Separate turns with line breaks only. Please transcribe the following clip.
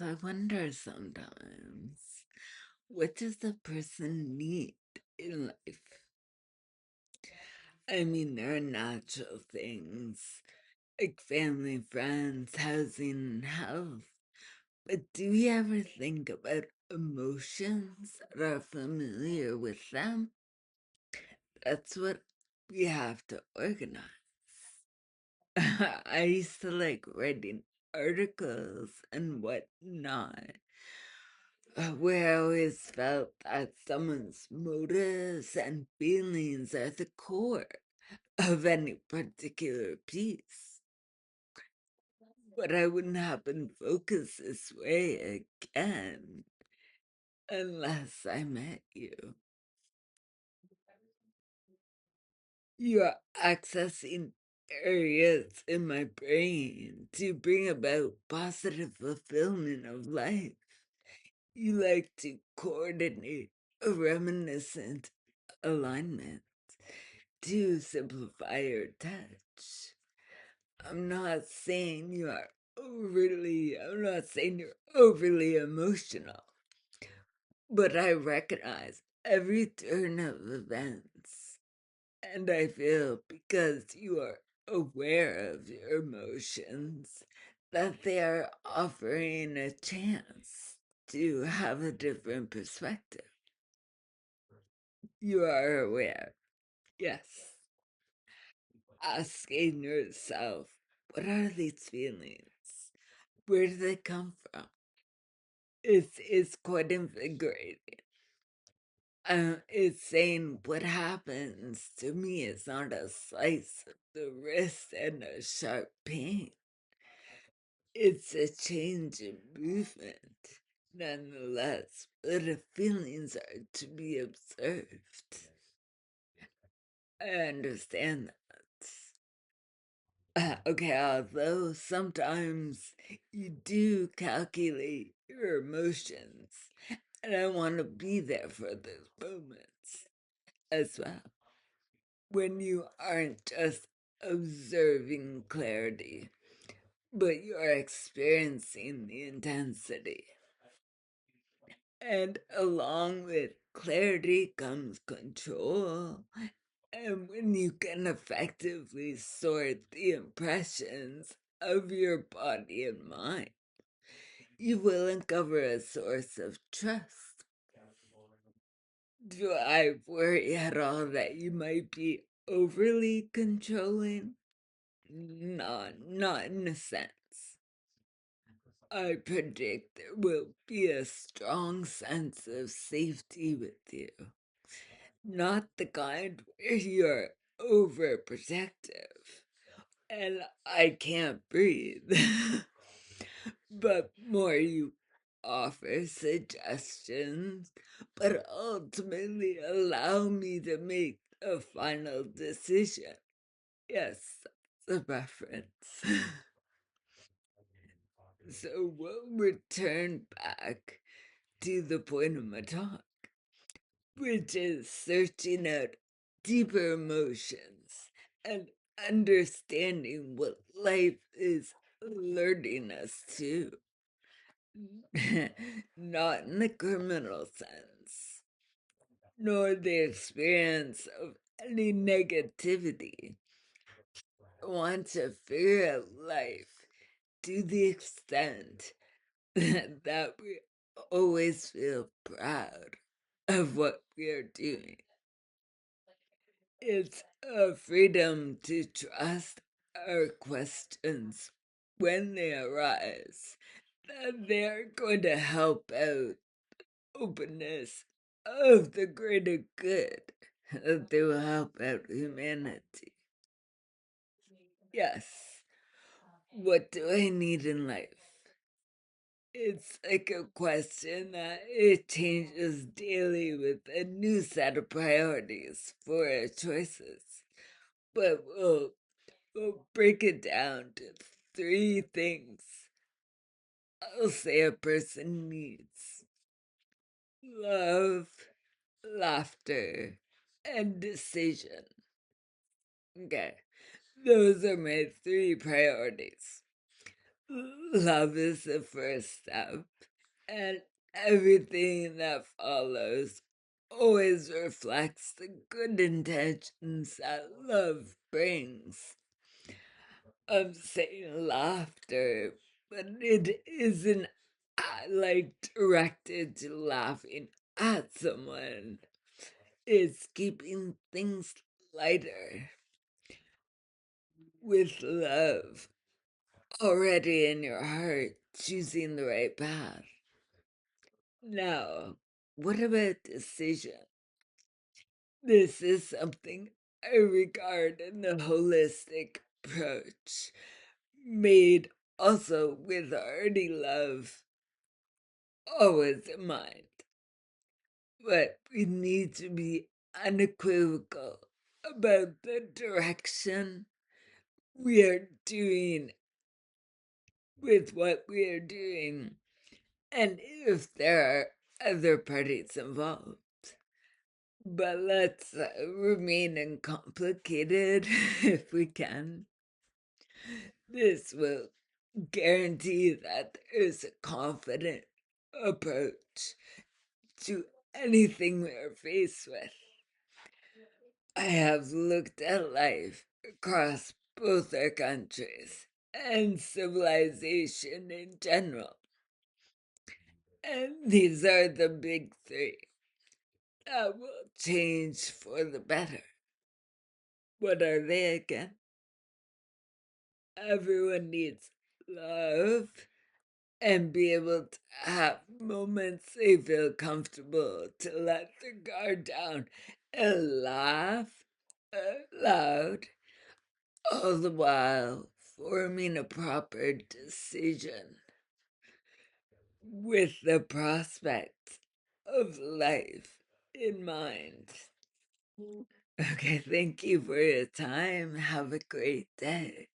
I wonder sometimes, what does a person need in life? I mean, there are natural things like family, friends, housing, and health. But do you ever think about emotions that are familiar with them? That's what we have to organize. I used to like writing articles and whatnot, where I always felt that someone's motives and feelings are the core of any particular piece. But I wouldn't happen focus this way again unless I met you. You're accessing areas in my brain to bring about positive fulfillment of life. You like to coordinate a reminiscent alignment to simplify your touch. I'm not saying you're overly emotional, but I recognize every turn of events. And I feel because you are aware of your emotions that they are offering a chance to have a different perspective. You are aware, yes. Asking yourself, what are these feelings? Where do they come from? It's quite invigorating. It's saying what happens to me is not a slice of the wrist and a sharp pain. It's a change in movement, nonetheless, but the feelings are to be observed. I understand that. Okay, although sometimes you do calculate your emotions, and I want to be there for those moments as well. When you aren't just observing clarity, but you're experiencing the intensity. And along with clarity comes control. And when you can effectively sort the impressions of your body and mind, you will uncover a source of trust. Do I worry at all that you might be overly controlling? Not in a sense. I predict there will be a strong sense of safety with you. Not the kind where you're overprotective and I can't breathe, but more you offer suggestions, but ultimately allow me to make a final decision. Yes, that's a reference. So we'll return back to the point of my talk, which is searching out deeper emotions and understanding what life is alerting us to. Not in the criminal sense, nor the experience of any negativity. I want to figure out life to the extent that we always feel proud of what we are doing. It's a freedom to trust our questions when they arise, that they are going to help out openness of the greater good, that they will help out humanity. Yes, what do I need in life? It's like a question that it changes daily with a new set of priorities for our choices. But we'll break it down to three things I'll say a person needs: love, laughter, and decision. Okay, those are my three priorities. love is the first step, and everything that follows always reflects the good intentions that love brings. I'm saying laughter, but it isn't like directed to laughing at someone. It's keeping things lighter with love already in your heart, choosing the right path. Now, what about decision? This is something I regard in the holistic approach, made also with already love always in mind. But we need to be unequivocal about the direction we are doing with what we are doing, and if there are other parties involved. But let's remain uncomplicated if we can. This will guarantee that there's a confident approach to anything we're faced with. I have looked at life across both our countries and civilization in general. And these are the big three that will change for the better. What are they again? Everyone needs love and be able to have moments they feel comfortable to let their guard down and laugh loud, all the while forming a proper decision with the prospect of life in mind. Okay, thank you for your time. Have a great day.